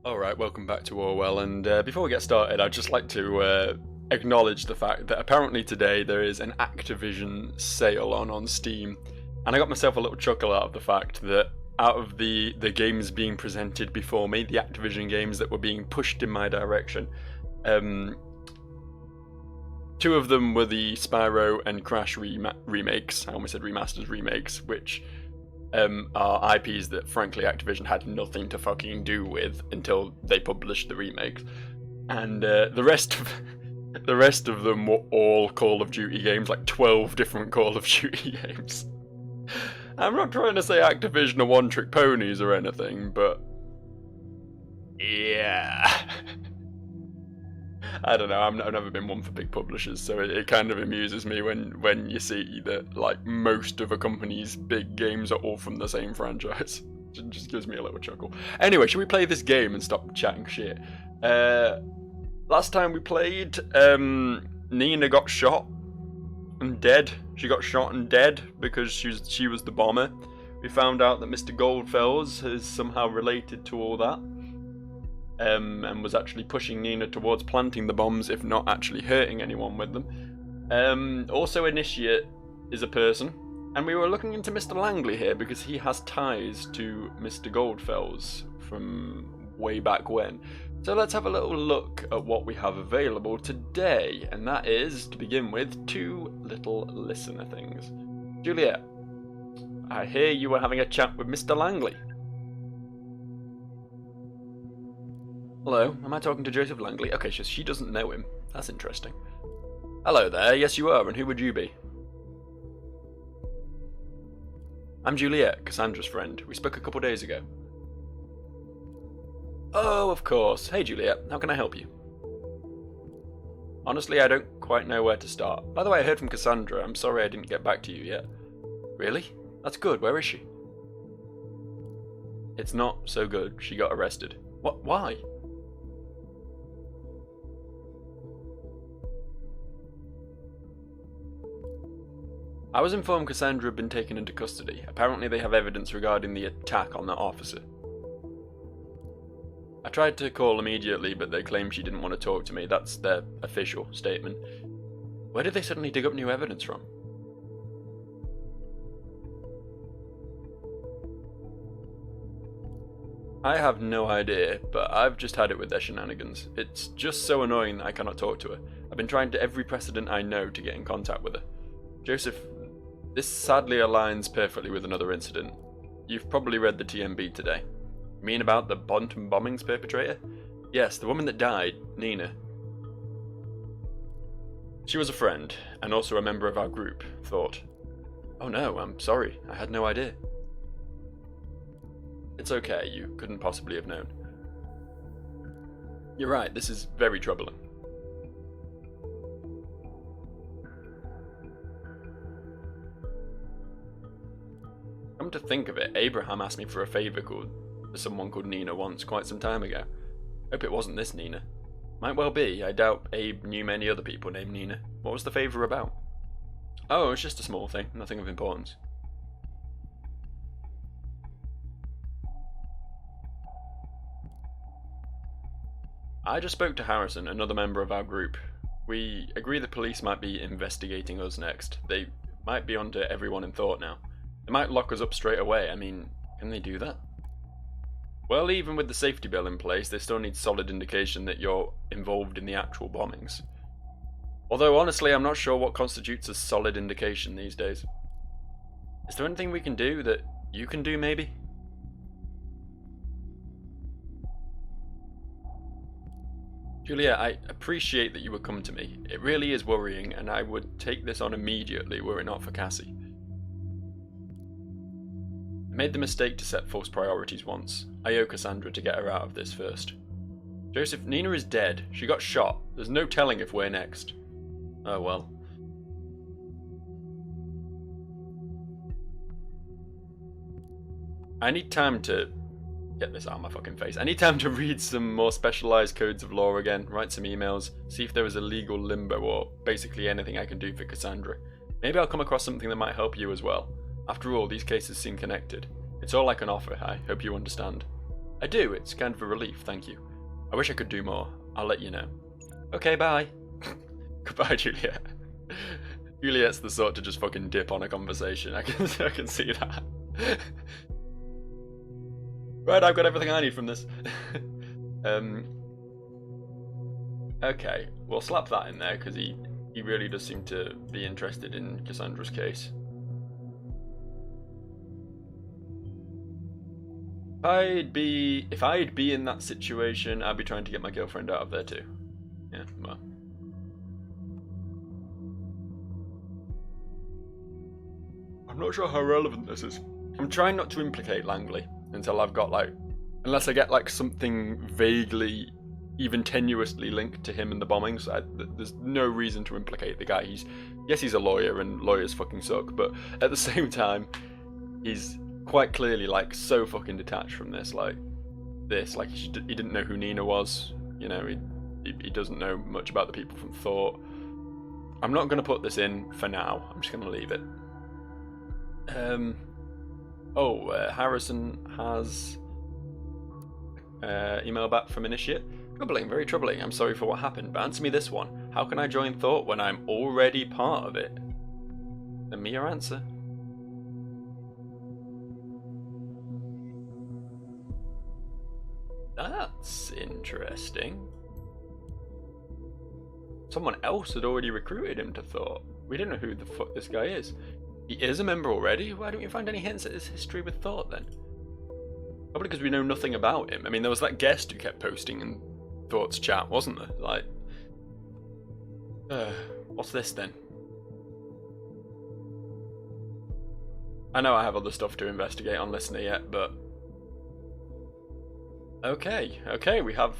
Alright, welcome back to Orwell, and before we get started, I'd just like to acknowledge the fact that apparently today there is an Activision sale on Steam, and I got myself a little chuckle out of the fact that out of the games being presented before me, the Activision games that were being pushed in my direction, two of them were the Spyro and Crash remakes, I almost said remasters remakes, which are IPs that frankly Activision had nothing to fucking do with until they published the remakes, and the rest of them were all Call of Duty games, like 12 different Call of Duty games. I'm not trying to say Activision are one-trick ponies or anything, but yeah. I don't know, I've never been one for big publishers, so it kind of amuses me when you see that like most of a company's big games are all from the same franchise. It just gives me a little chuckle. Anyway, should we play this game and stop chatting shit? Last time we played, Nina got shot and dead. She got shot and dead because she was the bomber. We found out that Mr. Goldfells is somehow related to all that. And was actually pushing Nina towards planting the bombs, if not actually hurting anyone with them. Also, Initiate is a person, and we were looking into Mr. Langley here because he has ties to Mr. Goldfells from way back when. So let's have a little look at what we have available today, and that is, to begin with, two little listener things. Juliet, I hear you were having a chat with Mr. Langley. Hello, am I talking to Joseph Langley? Okay, so she doesn't know him. That's interesting. Hello there, yes you are, and who would you be? I'm Juliet, Cassandra's friend. We spoke a couple days ago. Oh, of course. Hey Juliet, how can I help you? Honestly, I don't quite know where to start. By the way, I heard from Cassandra. I'm sorry I didn't get back to you yet. Really? That's good. Where is she? It's not so good. She got arrested. What? Why? I was informed Cassandra had been taken into custody. Apparently they have evidence regarding the attack on that officer. I tried to call immediately, but they claimed she didn't want to talk to me. That's their official statement. Where did they suddenly dig up new evidence from? I have no idea, but I've just had it with their shenanigans. It's just so annoying that I cannot talk to her. I've been trying to every precedent I know to get in contact with her. Joseph, this sadly aligns perfectly with another incident. You've probably read the TMB today. You mean about the Bonton bombings perpetrator? Yes, the woman that died, Nina. She was a friend, and also a member of our group, Thought. Oh no, I'm sorry, I had no idea. It's okay, you couldn't possibly have known. You're right, this is very troubling. Come to think of it, Abraham asked me for a favour for someone called Nina once, quite some time ago. Hope it wasn't this Nina. Might well be, I doubt Abe knew many other people named Nina. What was the favour about? Oh, it's just a small thing, nothing of importance. I just spoke to Harrison, another member of our group. We agree the police might be investigating us next. They might be onto everyone in Thought now. They might lock us up straight away. I mean, can they do that? Well, even with the safety bill in place, they still need solid indication that you're involved in the actual bombings. Although, honestly, I'm not sure what constitutes a solid indication these days. Is there anything we can do that you can do, maybe? Julia, I appreciate that you would come to me. It really is worrying, and I would take this on immediately were it not for Cassie. I made the mistake to set false priorities once. I owe Cassandra to get her out of this first. Joseph, Nina is dead. She got shot. There's no telling if we're next. Oh well. I need time to get this out of my fucking face. I need time to read some more specialised codes of law again, write some emails, see if there is a legal limbo or basically anything I can do for Cassandra. Maybe I'll come across something that might help you as well. After all, these cases seem connected. It's all I can offer, I hope you understand. I do, it's kind of a relief, thank you. I wish I could do more. I'll let you know. Okay, bye. Goodbye, Juliet. Juliet's the sort to just fucking dip on a conversation. I can see that. Right, I've got everything I need from this. Okay, we'll slap that in there because he really does seem to be interested in Cassandra's case. If I'd be in that situation, I'd be trying to get my girlfriend out of there too. Yeah, well. I'm not sure how relevant this is. I'm trying not to implicate Langley until I've got unless I get something vaguely, even tenuously linked to him and the bombings. There's no reason to implicate the guy. Yes, he's a lawyer and lawyers fucking suck, but at the same time, he's quite clearly so fucking detached from this. He didn't know who Nina was. You know, he doesn't know much about the people from Thought. I'm not going to put this in for now. I'm just going to leave it. Harrison has email back from Initiate. Troubling, very troubling. I'm sorry for what happened, but answer me this one. How can I join Thought when I'm already part of it? Send me your answer. That's interesting. Someone else had already recruited him to Thought. We don't know who the fuck this guy is. He is a member already? Why don't we find any hints at his history with Thought then? Probably because we know nothing about him. I mean, there was that guest who kept posting in Thought's chat, wasn't there? What's this then? I know I have other stuff to investigate on Listener yet, but... Okay, we have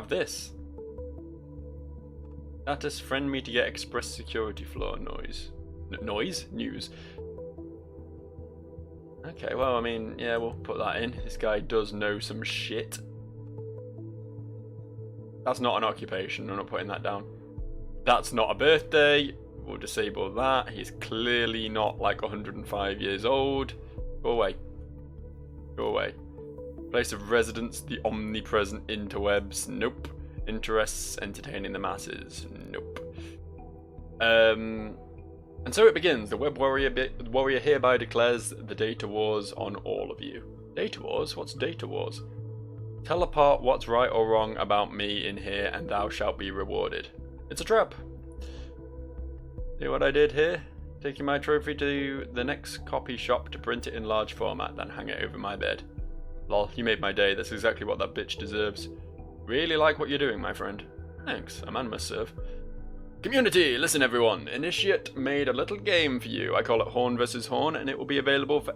this. Status, friend me to get express security floor noise. News. Okay, well, I mean, yeah, we'll put that in. This guy does know some shit. That's not an occupation, I'm not putting that down. That's not a birthday, we'll disable that. He's clearly not 105 years old. Go away. Place of residence, the omnipresent interwebs. Nope. Interests, entertaining the masses. Nope. And so it begins. The web warrior hereby declares the data wars on all of you. Data wars? What's data wars? Tell apart what's right or wrong about me in here, and thou shalt be rewarded. It's a trap. See what I did here? Taking my trophy to the next copy shop to print it in large format, then hang it over my bed. Lol, you made my day. That's exactly what that bitch deserves. Really like what you're doing, my friend. Thanks, a man must serve. Community, listen everyone. Initiate made a little game for you. I call it Horn vs. Horn, and it will be available for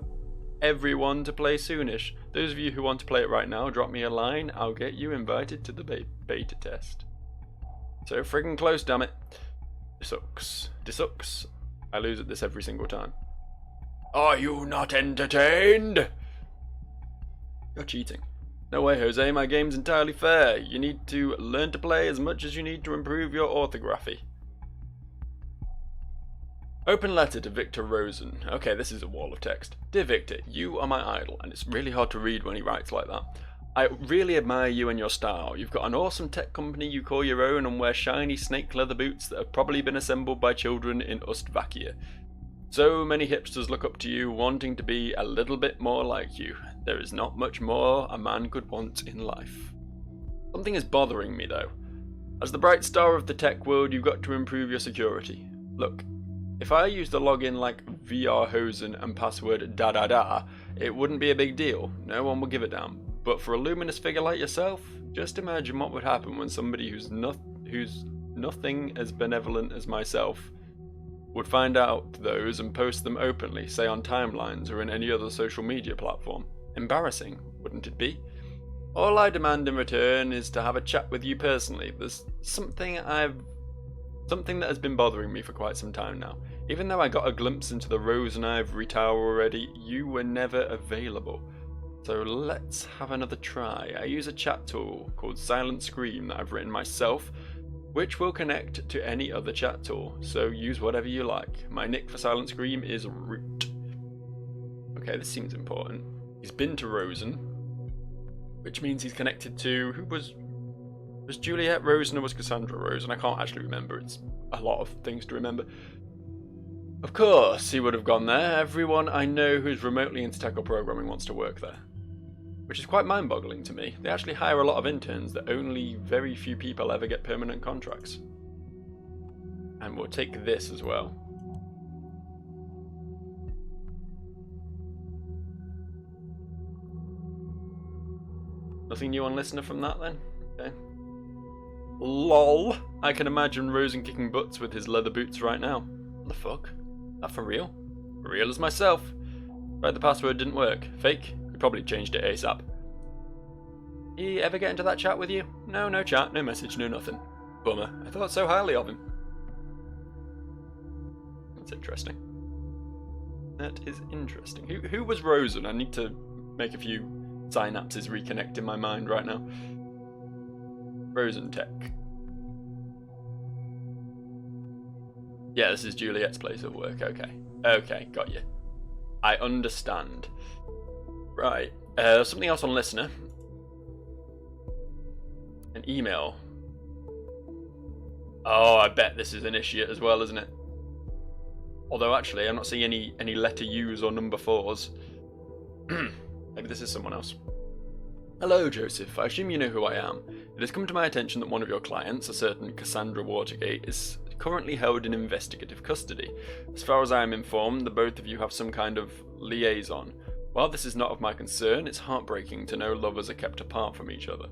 everyone to play soonish. Those of you who want to play it right now, drop me a line. I'll get you invited to the beta test. So friggin' close, damn it. Sucks. I lose at this every single time. Are you not entertained? You're cheating. No way, Jose, my game's entirely fair. You need to learn to play as much as you need to improve your orthography. Open letter to Victor Rosen. Okay, this is a wall of text. Dear Victor, you are my idol, and it's really hard to read when he writes like that. I really admire you and your style. You've got an awesome tech company you call your own and wear shiny snake leather boots that have probably been assembled by children in Ostvakia. So many hipsters look up to you, wanting to be a little bit more like you. There is not much more a man could want in life. Something is bothering me though. As the bright star of the tech world, you've got to improve your security. Look, if I used a login like VRHosen and password da, it wouldn't be a big deal. No one would give a damn. But for a luminous figure like yourself, just imagine what would happen when somebody who's nothing as benevolent as myself would find out those and post them openly, say on timelines or in any other social media platform. Embarrassing, wouldn't it be? All I demand in return is to have a chat with you personally. There's something that has been bothering me for quite some time now. Even though I got a glimpse into the Rose and Ivory Tower already, you were never available. So let's have another try. I use a chat tool called Silent Scream that I've written myself, which will connect to any other chat tool, so use whatever you like. My nick for Silent Scream is Root. Okay, this seems important. He's been to Rosen. which means he's connected to who was Juliet Rose and was Cassandra Rose, and I can't actually remember. It's a lot of things to remember. Of course, he would have gone there. Everyone I know who's remotely into tech or programming wants to work there, which is quite mind-boggling to me. They actually hire a lot of interns that only very few people ever get permanent contracts. And we'll take this as well. Nothing new on listener from that then? Okay. LOL. I can imagine Rosen kicking butts with his leather boots right now. What the fuck? That for real? Real as myself. Right, the password didn't work. Fake? We probably changed it ASAP. He ever get into that chat with you? No, no chat, no message, no nothing. Bummer. I thought so highly of him. That's interesting. That is interesting. Who was Rosen? I need to make a few synapses reconnect in my mind right now. Rosen Tech. Yeah, this is Juliet's place of work. Okay. Okay, got you. I understand. Right. Something else on listener. An email. Oh, I bet this is initiate as well, isn't it? Although actually, I'm not seeing any letter U's or number 4s. Maybe this is someone else. Hello, Joseph. I assume you know who I am. It has come to my attention that one of your clients, a certain Cassandra Watergate, is currently held in investigative custody. As far as I am informed, the both of you have some kind of liaison. While this is not of my concern, it's heartbreaking to know lovers are kept apart from each other.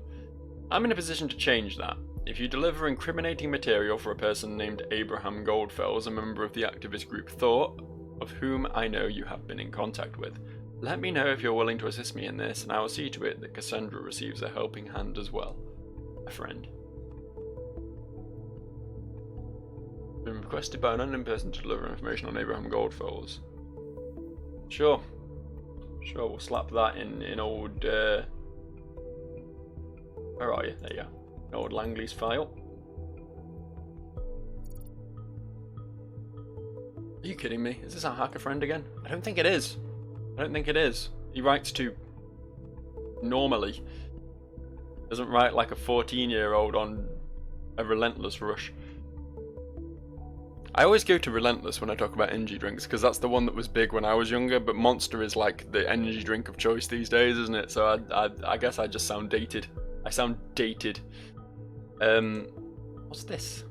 I'm in a position to change that. If you deliver incriminating material for a person named Abraham Goldfells, a member of the activist group Thought, of whom I know you have been in contact with, let me know if you're willing to assist me in this, and I will see to it that Cassandra receives a helping hand as well. A friend. Been requested by an unknown person to deliver information on Abraham Goldfells. Sure. Sure, we'll slap that in old, where are you? There you go. Old Langley's file. Are you kidding me? Is this our hacker friend again? I don't think it is. I don't think it is. He writes to normally. Doesn't write like a 14-year-old on a Relentless rush. I always go to Relentless when I talk about energy drinks because that's the one that was big when I was younger, but Monster is like the energy drink of choice these days, isn't it? So I guess I just sound dated. I sound dated. What's this?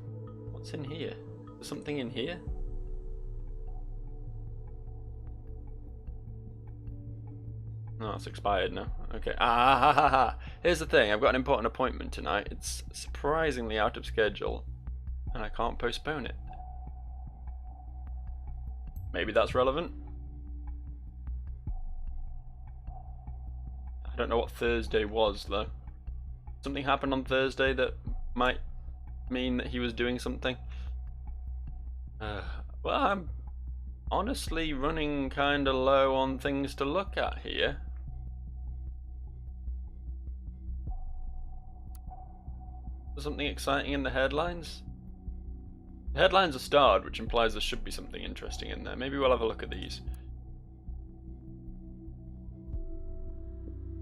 What's in here? There's something in here? No, it's expired now. Okay. Here's the thing. I've got an important appointment tonight. It's surprisingly out of schedule, and I can't postpone it. Maybe that's relevant. I don't know what Thursday was, though. Something happened on Thursday that might mean that he was doing something. Well, I'm honestly running kind of low on things to look at here. Is there something exciting in the headlines? The headlines are starred, which implies there should be something interesting in there. Maybe we'll have a look at these.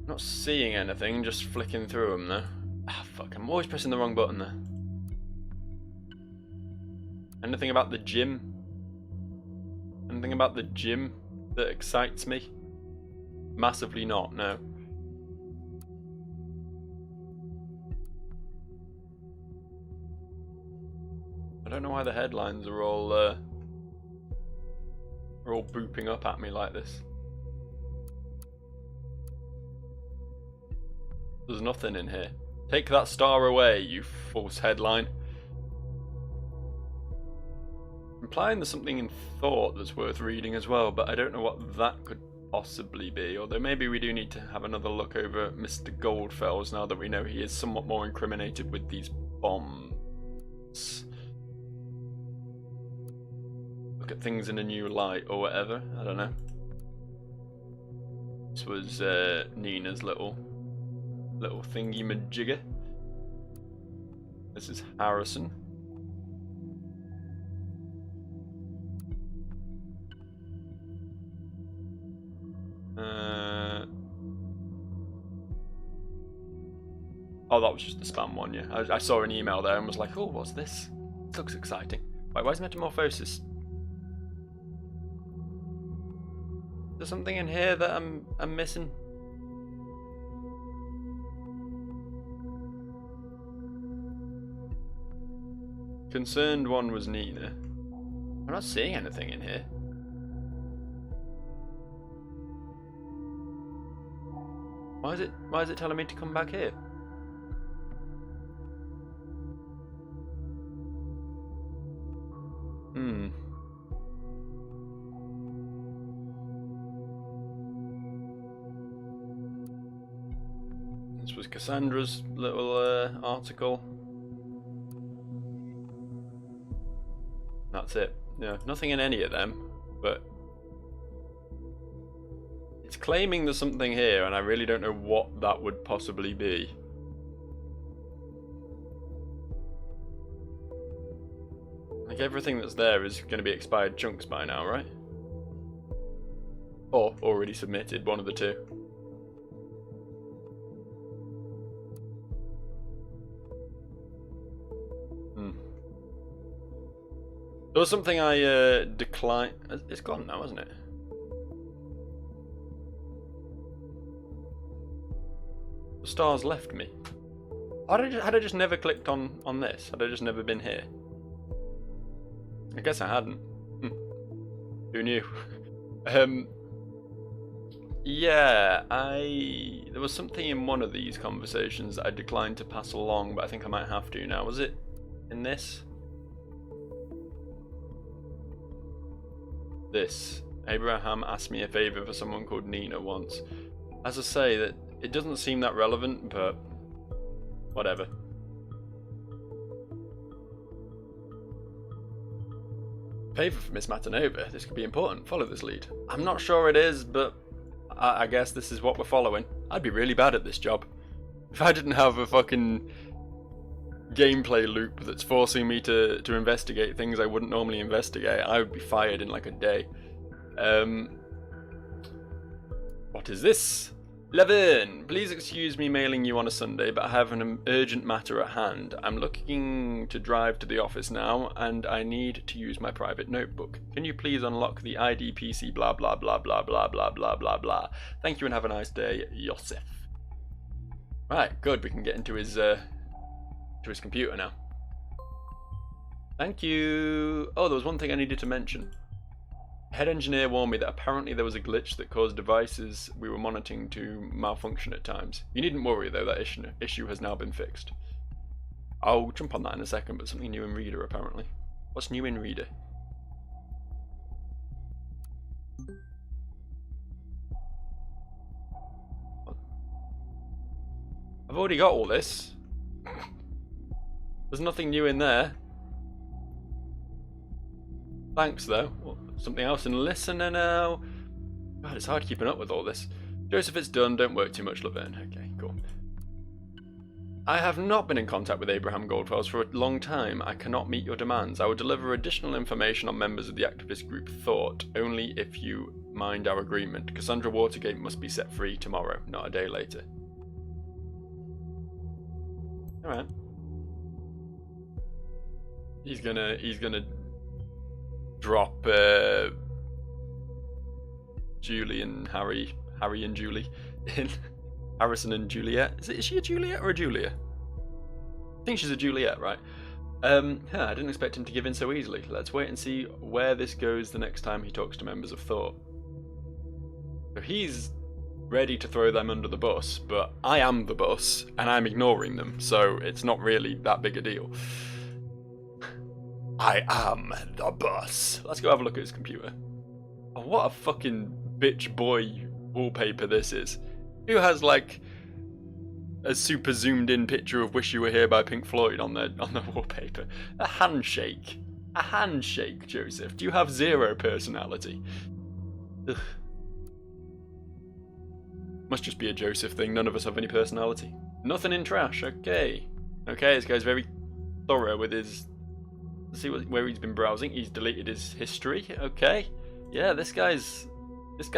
Not seeing anything, just flicking through them though. Fuck, I'm always pressing the wrong button there. Anything about the gym? Anything about the gym that excites me? Massively not, no. I don't know why the headlines are all booping up at me like this. There's nothing in here. Take that star away, you false headline. Implying there's something in Thought that's worth reading as well, but I don't know what that could possibly be. Although maybe we do need to have another look over Mr. Goldfells now that we know he is somewhat more incriminated with these bombs. Look at things in a new light or whatever. I don't know. This was Nina's little thingy majigger. This is Harrison. Oh, that was just the spam one, yeah. I saw an email there and was like, oh, what's this? This looks exciting. Wait, why is metamorphosis? There's something in here that I'm missing. Concerned one was Nina. I'm not seeing anything in here. Why is it telling me to come back here? This was Cassandra's little article. That's it. Yeah, nothing in any of them, but it's claiming there's something here, and I really don't know what that would possibly be. Like, everything that's there is going to be expired chunks by now, right? Or already submitted, one of the two. There was something I declined. It's gone now, isn't it? The stars left me. Had I just never clicked on this? Had I just never been here? I guess I hadn't. Who knew? Yeah, there was something in one of these conversations that I declined to pass along, but I think I might have to now. Was it in this? This. Abraham asked me a favour for someone called Nina once. As I say, that it doesn't seem that relevant, but whatever. Favour for Miss Matanova. This could be important. Follow this lead. I'm not sure it is, but I guess this is what we're following. I'd be really bad at this job. If I didn't have a fucking gameplay loop that's forcing me to investigate things I wouldn't normally investigate, I would be fired in like a day. What is this? Levin, please excuse me mailing you on a Sunday, but I have an urgent matter at hand. I'm looking to drive to the office now, and I need to use my private notebook. Can you please unlock the IDPC blah blah blah blah blah blah blah blah blah. Thank you and have a nice day, Yosef. Right, good, we can get into his computer now. Thank you. Oh, there was one thing I needed to mention. Head engineer warned me that apparently there was a glitch that caused devices we were monitoring to malfunction at times. You needn't worry though, that issue has now been fixed. I'll jump on that in a second, but something new in Reader apparently. What's new in Reader? What? I've already got all this. There's nothing new in there. Thanks though. Well, something else in listener now. God, it's hard keeping up with all this. Joseph, it's done. Don't work too much, Laverne. Okay, cool. I have not been in contact with Abraham Goldfells for a long time. I cannot meet your demands. I will deliver additional information on members of the activist group Thought, only if you mind our agreement. Cassandra Watergate must be set free tomorrow, not a day later. Alright. He's gonna drop Julie and Harry and Julie in Harrison and Juliet. Is she a Juliet or a Julia? I think she's a Juliet, right? I didn't expect him to give in so easily. Let's wait and see where this goes the next time he talks to members of Thought. So he's ready to throw them under the bus, but I am the bus and I'm ignoring them, so it's not really that big a deal. I am the bus. Let's go have a look at his computer. Oh, what a fucking bitch boy wallpaper this is. Who has like a super zoomed in picture of Wish You Were Here by Pink Floyd on the wallpaper? A handshake. A handshake, Joseph. Do you have zero personality? Ugh. Must just be a Joseph thing. None of us have any personality. Nothing in trash. Okay. Okay, this guy's very thorough with his... Let's see where he's been browsing. He's deleted his history. Okay. Yeah, this guy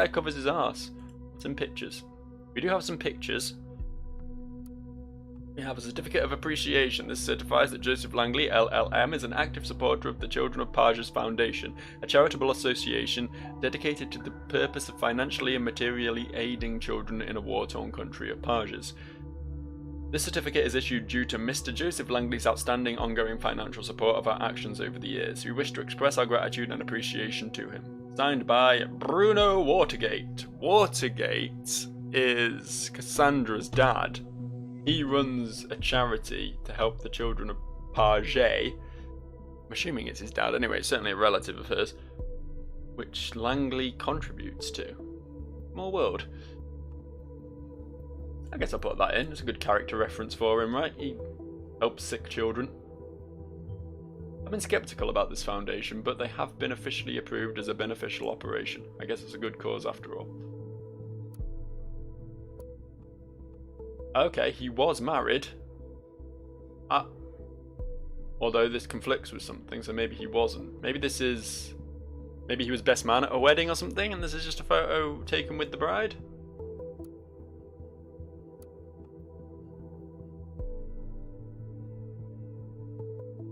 covers his arse. Some pictures. We do have some pictures. We have a certificate of appreciation. This certifies that Joseph Langley, LLM, is an active supporter of the Children of Pages Foundation, a charitable association dedicated to the purpose of financially and materially aiding children in a war-torn country of Pages. This certificate is issued due to Mr. Joseph Langley's outstanding ongoing financial support of our actions over the years. We wish to express our gratitude and appreciation to him. Signed by Bruno Watergate. Watergate is Cassandra's dad. He runs a charity to help the children of Pages. I'm assuming it's his dad. Anyway, it's certainly a relative of hers, which Langley contributes to. Small world. I guess I'll put that in. It's a good character reference for him, right? He helps sick children. I've been skeptical about this foundation, but they have been officially approved as a beneficial operation. I guess it's a good cause after all. Okay, he was married. Although this conflicts with something, so maybe he wasn't. Maybe he was best man at a wedding or something, and this is just a photo taken with the bride?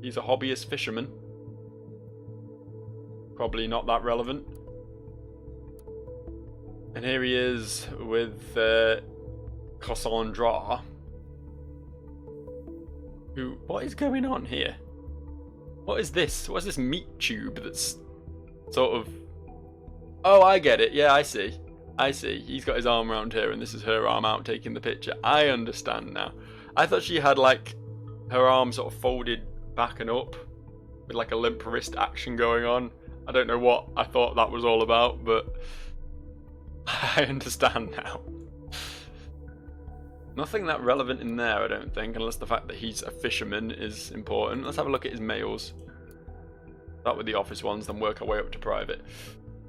He's a hobbyist fisherman. Probably not that relevant. And here he is with Cassandra. What is going on here? What is this? What is this meat tube that's sort of... Oh, I get it. Yeah, I see. He's got his arm around her and this is her arm out taking the picture. I understand now. I thought she had like her arm sort of folded back and up with like a limp wrist action going on. I don't know what I thought that was all about, but I understand now. Nothing that relevant in there, I don't think, unless the fact that he's a fisherman is important. Let's have a look at his mails. Start with the office ones, then work our way up to private.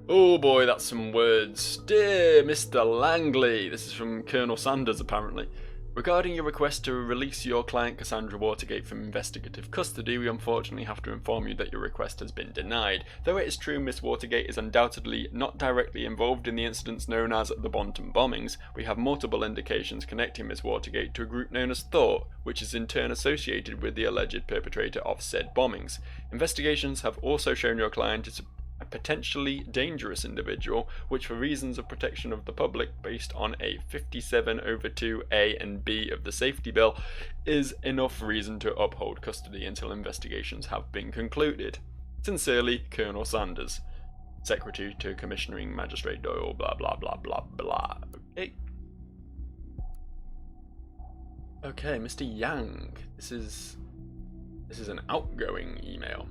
Oh boy, that's some words. Dear Mr. Langley, this is from Colonel Sanders apparently. Regarding your request to release your client Cassandra Watergate from investigative custody, we unfortunately have to inform you that your request has been denied. Though it is true Miss Watergate is undoubtedly not directly involved in the incidents known as the Bonton bombings, we have multiple indications connecting Miss Watergate to a group known as Thought, which is in turn associated with the alleged perpetrator of said bombings. Investigations have also shown your client is a potentially dangerous individual, which for reasons of protection of the public based on a 57/2 and B of the safety bill is enough reason to uphold custody until investigations have been concluded. Sincerely, Colonel Sanders, Secretary to Commissioning Magistrate Doyle, blah blah blah blah blah. Okay, Mr. Yang, this is an outgoing email.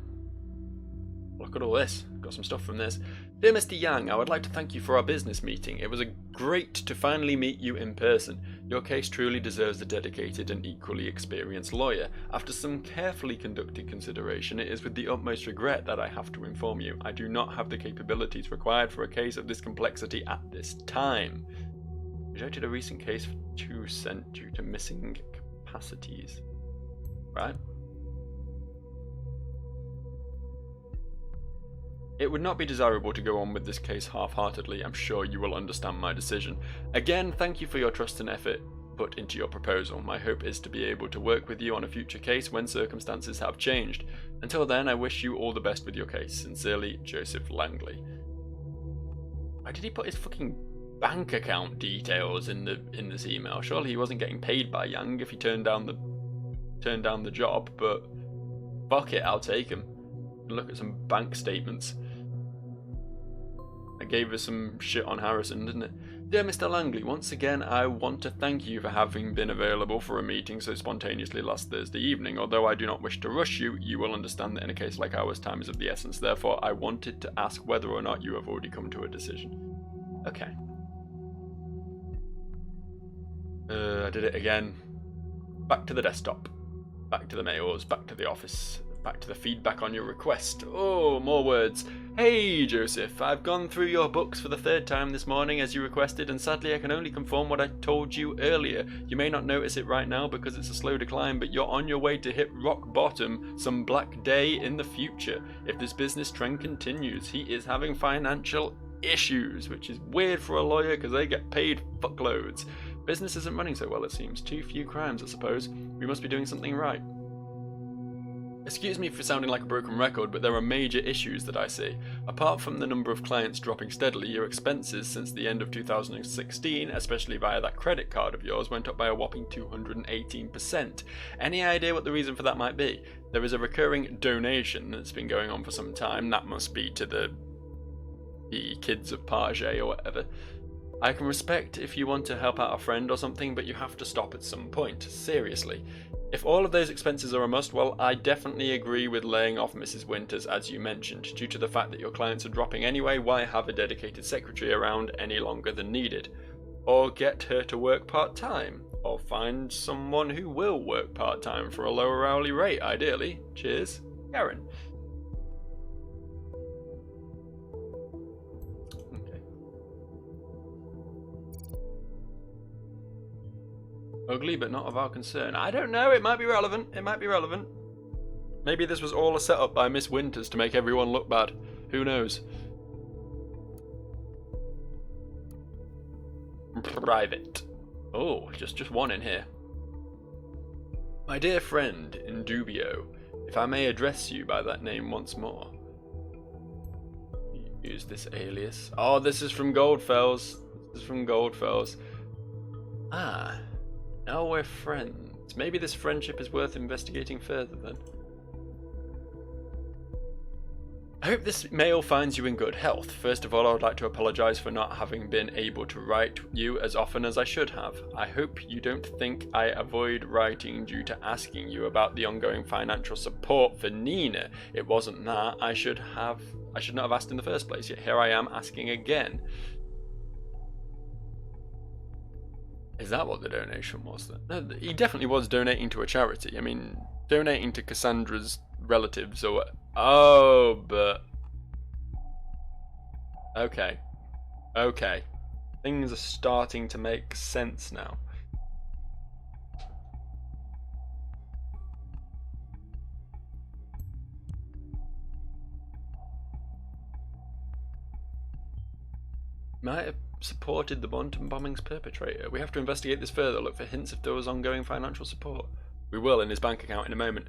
Look at all this. Got some stuff from this. Dear Mr. Yang, I would like to thank you for our business meeting. It was great to finally meet you in person. Your case truly deserves a dedicated and equally experienced lawyer. After some carefully conducted consideration, it is with the utmost regret that I have to inform you I do not have the capabilities required for a case of this complexity at this time. Rejected a recent case for 2 cents due to missing capacities. Right? It would not be desirable to go on with this case half-heartedly. I'm sure you will understand my decision. Again, thank you for your trust and effort put into your proposal. My hope is to be able to work with you on a future case when circumstances have changed. Until then, I wish you all the best with your case. Sincerely, Joseph Langley. Why did he put his fucking bank account details in this email? Surely he wasn't getting paid by Yang if he turned down the job, but fuck it, I'll take him. Look at some bank statements. That gave us some shit on Harrison, didn't it? Dear Mr. Langley, once again I want to thank you for having been available for a meeting so spontaneously last Thursday evening. Although I do not wish to rush you, you will understand that in a case like ours time is of the essence. Therefore, I wanted to ask whether or not you have already come to a decision. Okay. I did it again. Back to the desktop. Back to the mails. Back to the office. Back to the feedback on your request. Oh, more words. Hey, Joseph, I've gone through your books for the 3rd time this morning as you requested, and sadly I can only confirm what I told you earlier. You may not notice it right now because it's a slow decline, but you're on your way to hit rock bottom some black day in the future. If this business trend continues, he is having financial issues, which is weird for a lawyer because they get paid fuckloads. Business isn't running so well, it seems. Too few crimes, I suppose. We must be doing something right. Excuse me for sounding like a broken record, but there are major issues that I see. Apart from the number of clients dropping steadily, your expenses since the end of 2016, especially via that credit card of yours, went up by a whopping 218%. Any idea what the reason for that might be? There is a recurring donation that's been going on for some time. That must be to the kids of Page or whatever. I can respect if you want to help out a friend or something, but you have to stop at some point. Seriously. If all of those expenses are a must, well, I definitely agree with laying off Mrs. Winters, as you mentioned. Due to the fact that your clients are dropping anyway, why have a dedicated secretary around any longer than needed? Or get her to work part-time. Or find someone who will work part-time for a lower hourly rate, ideally. Cheers, Karen. Ugly, but not of our concern. I don't know, it might be relevant. It might be relevant. Maybe this was all a setup by Miss Winters to make everyone look bad. Who knows? Private. Oh, just one in here. My dear friend, in dubio, if I may address you by that name once more. Use this alias. Oh, this is from Goldfells. This is from Goldfells. Ah. Now we're friends. Maybe this friendship is worth investigating further then. I hope this mail finds you in good health. First of all, I would like to apologise for not having been able to write you as often as I should have. I hope you don't think I avoid writing due to asking you about the ongoing financial support for Nina. It wasn't that. I should not have asked in the first place, yet here I am asking again. Is that what the donation was then? No, he definitely was donating to a charity. I mean, donating to Cassandra's relatives or what? Oh, but... Okay. Okay. Things are starting to make sense now. Might have supported the Bonton bombing's perpetrator. We have to investigate this further, look for hints if there was ongoing financial support. We will in his bank account in a moment.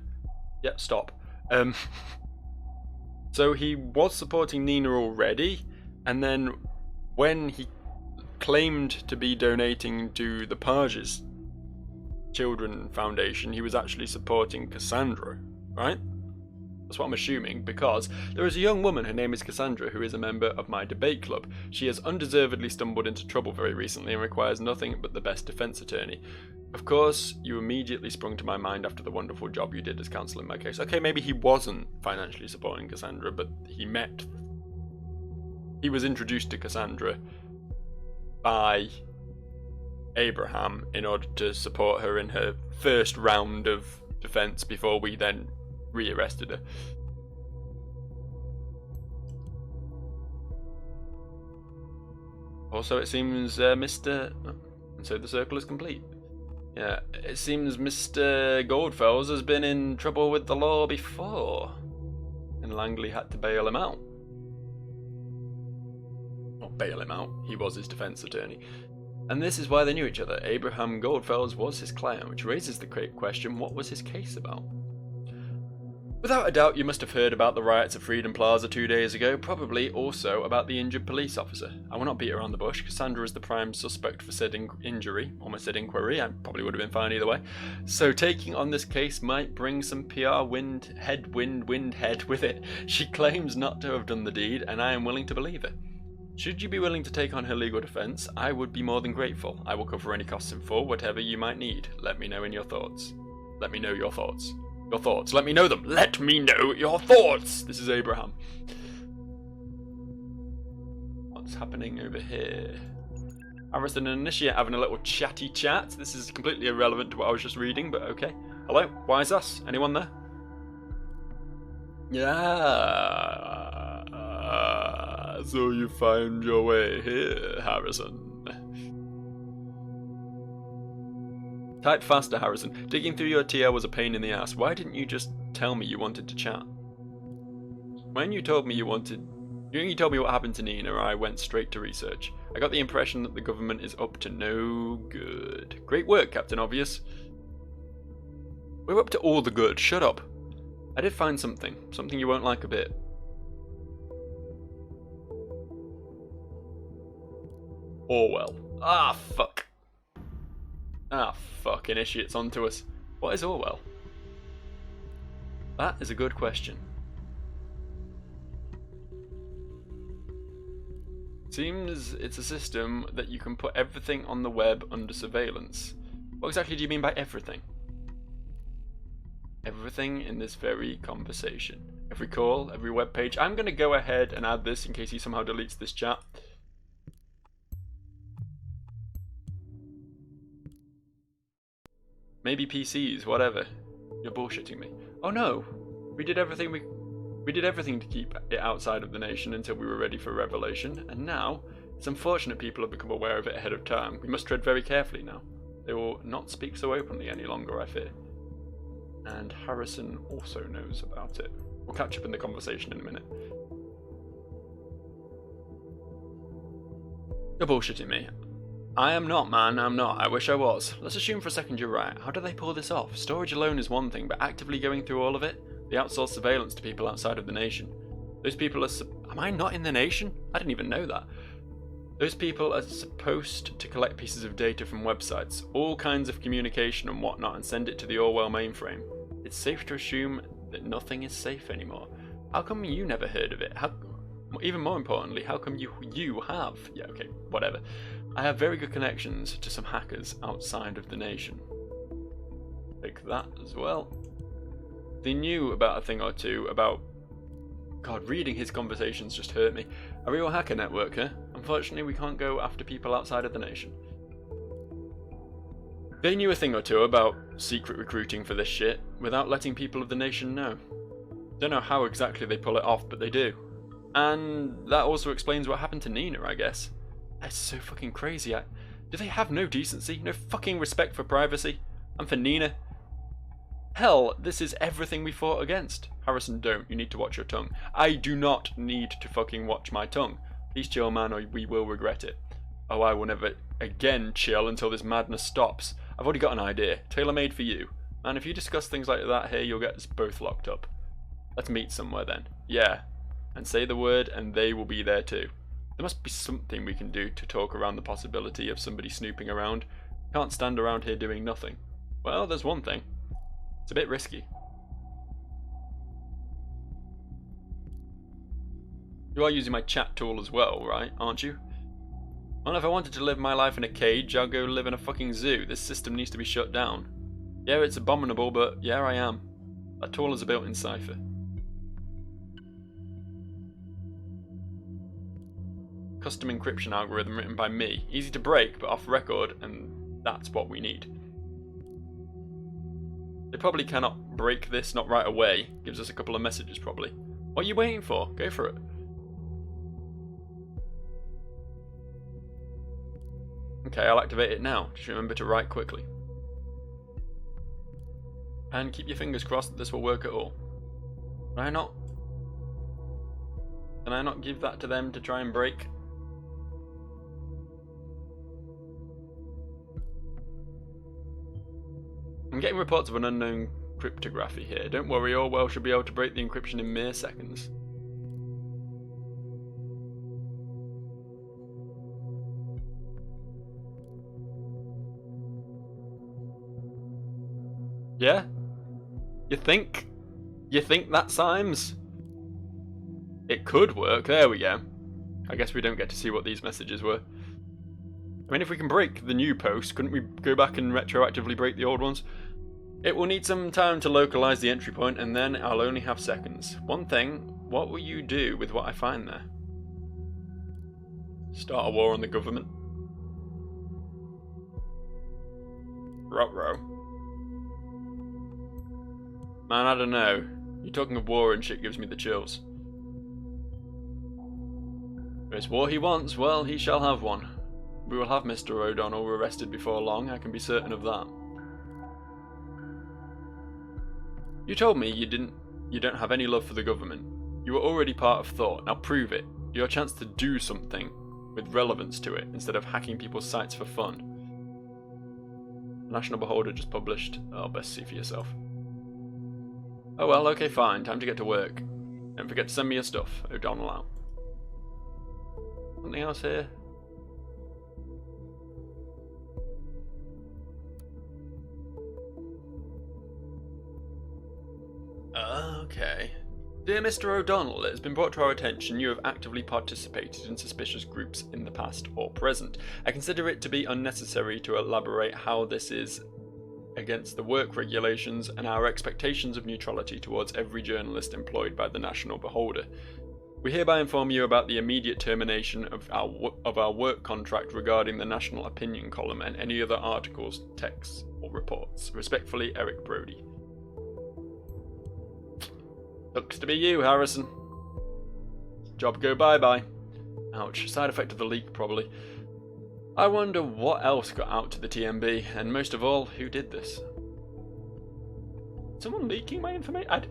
Yep, stop. So he was supporting Nina already, and then when he claimed to be donating to the Pages Children Foundation, he was actually supporting Cassandra, right? That's what I'm assuming, because there is a young woman, her name is Cassandra, who is a member of my debate club. She has undeservedly stumbled into trouble very recently and requires nothing but the best defense attorney. Of course, you immediately sprung to my mind after the wonderful job you did as counsel in my case. Okay, maybe he wasn't financially supporting Cassandra, but he was introduced to Cassandra by Abraham in order to support her in her first round of defense before we then rearrested her. Also, it seems Mr. And so the circle is complete. Yeah, it seems Mr. Goldfells has been in trouble with the law before, and Langley had to bail him out. Not bail him out, he was his defense attorney. And this is why they knew each other. Abraham Goldfells was his client, which raises the great question, what was his case about? Without a doubt, you must have heard about the riots at Freedom Plaza 2 days ago, probably also about the injured police officer. I will not beat around the bush. Cassandra is the prime suspect for said injury, almost said inquiry. I probably would have been fine either way. So taking on this case might bring some PR wind head with it. She claims not to have done the deed, and I am willing to believe it. Should you be willing to take on her legal defense, I would be more than grateful. I will cover any costs in full, whatever you might need. Let me know your thoughts. Let me know your thoughts. Your thoughts. Let me know them. Let me know your thoughts. This is Abraham. What's happening over here? Harrison and Initiate having a little chatty chat. This is completely irrelevant to what I was just reading, but okay. Hello? Wise us? Anyone there? Yeah. So you found your way here, Harrison. Type faster, Harrison. Digging through your TL was a pain in the ass. Why didn't you just tell me you wanted to chat? When you told me you wanted During you told me what happened to Nina, I went straight to research. I got the impression that the government is up to no good. Great work, Captain Obvious. We're up to all the good, shut up. I did find something you won't like a bit. Orwell. Ah, fuck. Ah, fuck, initiates onto us. What is Orwell? That is a good question. Seems it's a system that you can put everything on the web under surveillance. What exactly do you mean by everything? Everything in this very conversation. Every call, every web page. I'm going to go ahead and add this in case he somehow deletes this chat. Maybe PCs, whatever. You're bullshitting me. Oh no! We did everything to keep it outside of the nation until we were ready for revelation, and now it's unfortunate people have become aware of it ahead of time. We must tread very carefully now. They will not speak so openly any longer, I fear. And Harrison also knows about it. We'll catch up in the conversation in a minute. You're bullshitting me. I am not, man, I'm not. I wish I was. Let's assume for a second you're right. How do they pull this off? Storage alone is one thing, but actively going through all of it? They outsource surveillance to people outside of the nation. Those people are... Am I not in the nation? I didn't even know that. Those people are supposed to collect pieces of data from websites, all kinds of communication and whatnot, and send it to the Orwell mainframe. It's safe to assume that nothing is safe anymore. How come you never heard of it? Even more importantly, how come you have? Yeah, okay, whatever. I have very good connections to some hackers outside of the nation. Take that as well. They knew about a thing or two about... God, reading his conversations just hurt me. A real hacker network, huh? Unfortunately, we can't go after people outside of the nation. They knew a thing or two about secret recruiting for this shit without letting people of the nation know. Don't know how exactly they pull it off, but they do. And that also explains what happened to Nina, I guess. That's so fucking crazy. Do they have no decency? No fucking respect for privacy? And for Nina? Hell, this is everything we fought against. Harrison, don't. You need to watch your tongue. I do not need to fucking watch my tongue. Please chill, man, or we will regret it. Oh, I will never again chill until this madness stops. I've already got an idea. Tailor-made for you. And if you discuss things like that here, you'll get us both locked up. Let's meet somewhere then. Yeah. And say the word, and they will be there too. There must be something we can do to talk around the possibility of somebody snooping around. Can't stand around here doing nothing. Well, there's one thing. It's a bit risky. You are using my chat tool as well, right? Aren't you? Well, if I wanted to live my life in a cage, I'll go live in a fucking zoo. This system needs to be shut down. Yeah, it's abominable, but yeah, I am. That tool is a built-in cipher. Custom encryption algorithm written by me. Easy to break, but off record, and that's what we need. They probably cannot break this, not right away. Gives us a couple of messages, probably. What are you waiting for? Go for it. Okay, I'll activate it now. Just remember to write quickly. And keep your fingers crossed that this will work at all. Can I not give that to them to try and break? I'm getting reports of an unknown cryptography here. Don't worry, Orwell should be able to break the encryption in mere seconds. Yeah? You think? You think that, Symes? It could work. There we go. I guess we don't get to see what these messages were. I mean, if we can break the new post, couldn't we go back and retroactively break the old ones? It will need some time to localize the entry point, and then I'll only have seconds. One thing, what will you do with what I find there? Start a war on the government? Ruh-roh. Man, I don't know. You talking of war and shit gives me the chills. If it's war he wants, well, he shall have one. We will have Mr. O'Donnell arrested before long, I can be certain of that. You told me you don't have any love for the government. You were already part of thought, now prove it. your chance to do something with relevance to it instead of hacking people's sites for fun. National Beholder just published. Oh, best see for yourself. Oh well, okay, fine. Time to get to work. Don't forget to send me your stuff. O'Donnell out. Something else here? Okay. Dear Mr. O'Donnell, it has been brought to our attention you have actively participated in suspicious groups in the past or present. I consider it to be unnecessary to elaborate how this is against the work regulations and our expectations of neutrality towards every journalist employed by the National Beholder. We hereby inform you about the immediate termination of our work contract regarding the National Opinion column and any other articles, texts, or reports. Respectfully, Eric Brody. Looks to be you, Harrison. Job go bye-bye. Ouch, side effect of the leak, probably. I wonder what else got out to the TMB, and most of all, who did this? Someone leaking my information?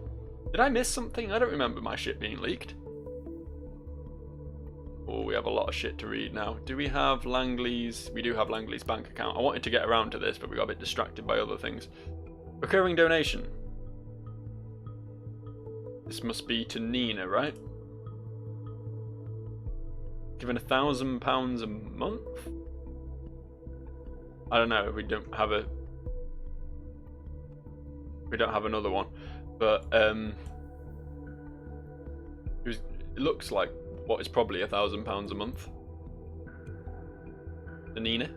Did I miss something? I don't remember my shit being leaked. Oh, we have a lot of shit to read now. Do we have Langley's? We do have Langley's bank account. I wanted to get around to this, but we got a bit distracted by other things. Recurring donation. This must be to Nina, right? Given £1,000 a month? I don't know. We don't have another one, but it looks like what is probably £1,000 a month. To Nina.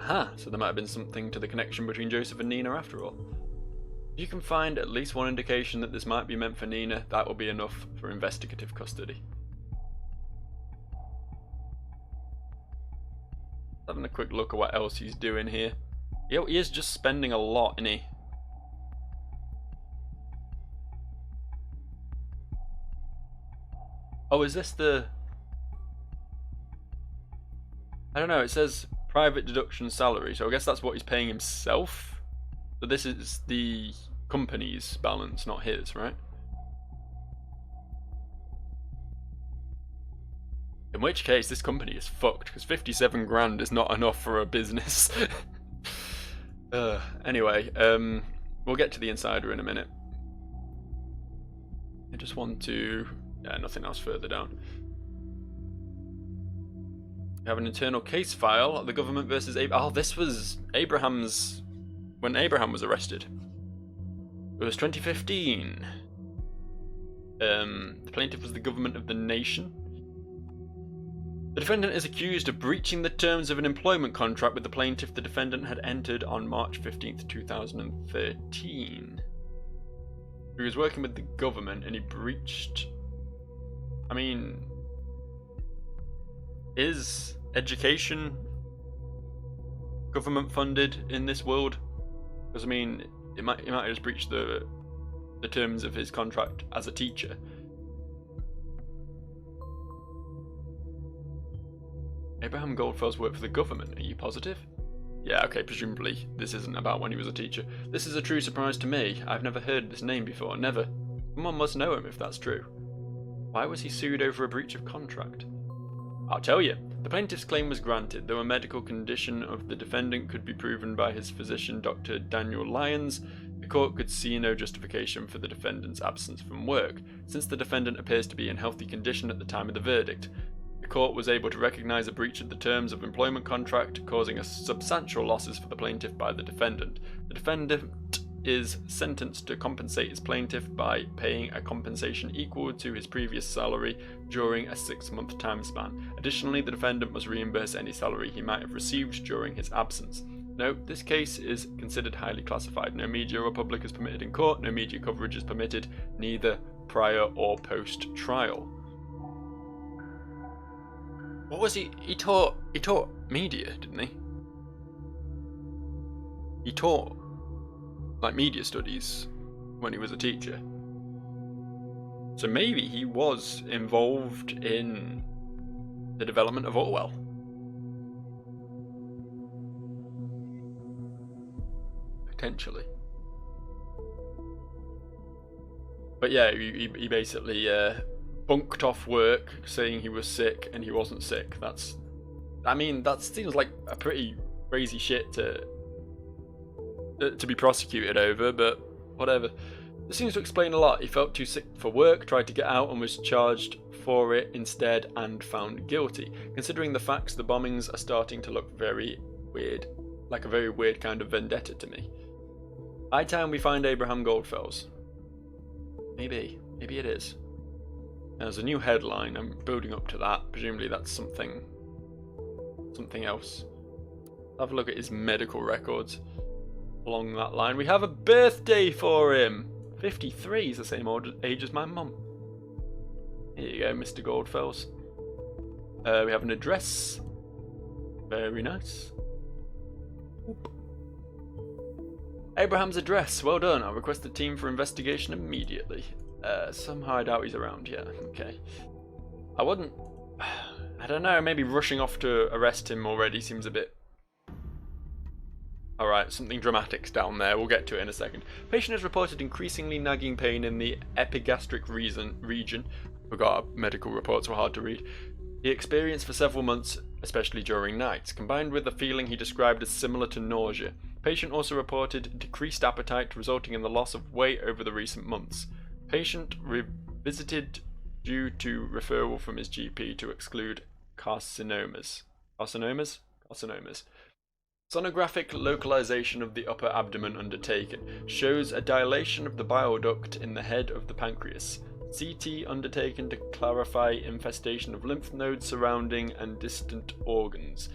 Aha, so there might have been something to the connection between Joseph and Nina after all. If you can find at least one indication that this might be meant for Nina, that will be enough for investigative custody. Having a quick look at what else he's doing here. He is just spending a lot, isn't he? Oh, is this the... I don't know, it says private deduction salary, so I guess that's what he's paying himself. But this is the company's balance, not his, right? In which case, this company is fucked, because 57 grand is not enough for a business. Anyway, we'll get to the insider in a minute. I just want to... Yeah, nothing else further down. We have an internal case file, the government versus... Oh, this was Abraham's... When Abraham was arrested. It was 2015. The plaintiff was the government of the nation. The defendant is accused of breaching the terms of an employment contract with the plaintiff the defendant had entered on March 15th, 2013. He was working with the government and he breached... I mean... Is education government funded in this world? Because I mean, he might have just breached the terms of his contract as a teacher. Abraham Goldfell's worked for the government, are you positive? Yeah, okay, presumably this isn't about when he was a teacher. This is a true surprise to me. I've never heard this name before, never. Someone must know him if that's true. Why was he sued over a breach of contract? I'll tell you. The plaintiff's claim was granted, though a medical condition of the defendant could be proven by his physician, Dr. Daniel Lyons. The court could see no justification for the defendant's absence from work, since the defendant appears to be in healthy condition at the time of the verdict. The court was able to recognise a breach of the terms of employment contract, causing a substantial losses for the plaintiff by the defendant. The defendant is sentenced to compensate his plaintiff by paying a compensation equal to his previous salary during a 6-month time span. Additionally, the defendant must reimburse any salary he might have received during his absence. Note, this case is considered highly classified. No media or public is permitted in court, no media coverage is permitted, neither prior or post-trial. What was he? He taught media, didn't he? He taught like media studies when he was a teacher. So maybe he was involved in the development of Orwell. Potentially. But yeah, he basically bunked off work saying he was sick and he wasn't sick. I mean, that seems like a pretty crazy shit to be prosecuted over, but whatever. This seems to explain a lot. He felt too sick for work, tried to get out, and was charged for it instead and found guilty. Considering the facts, the bombings are starting to look very weird, like a very weird kind of vendetta to me. High time we find Abraham Goldfels. Maybe it is. There's a new headline. I'm building up to that. Presumably that's something else. Have a look at his medical records along that line. We have a birthday for him. 53. He's the same age as my mum. Here you go, Mr. Goldfels. We have an address. Very nice. Oop. Abraham's address. Well done. I'll request the team for investigation immediately. Somehow I doubt he's around here. Okay. I don't know, maybe rushing off to arrest him already seems a bit... Alright, something dramatic's down there. We'll get to it in a second. Patient has reported increasingly nagging pain in the epigastric region. Forgot medical reports were hard to read. He experienced for several months, especially during nights, combined with the feeling he described as similar to nausea. Patient also reported decreased appetite, resulting in the loss of weight over the recent months. Patient revisited due to referral from his GP to exclude carcinomas. Carcinomas. Sonographic localization of the upper abdomen undertaken shows a dilation of the bile duct in the head of the pancreas. CT undertaken to clarify infestation of lymph nodes surrounding and distant organs.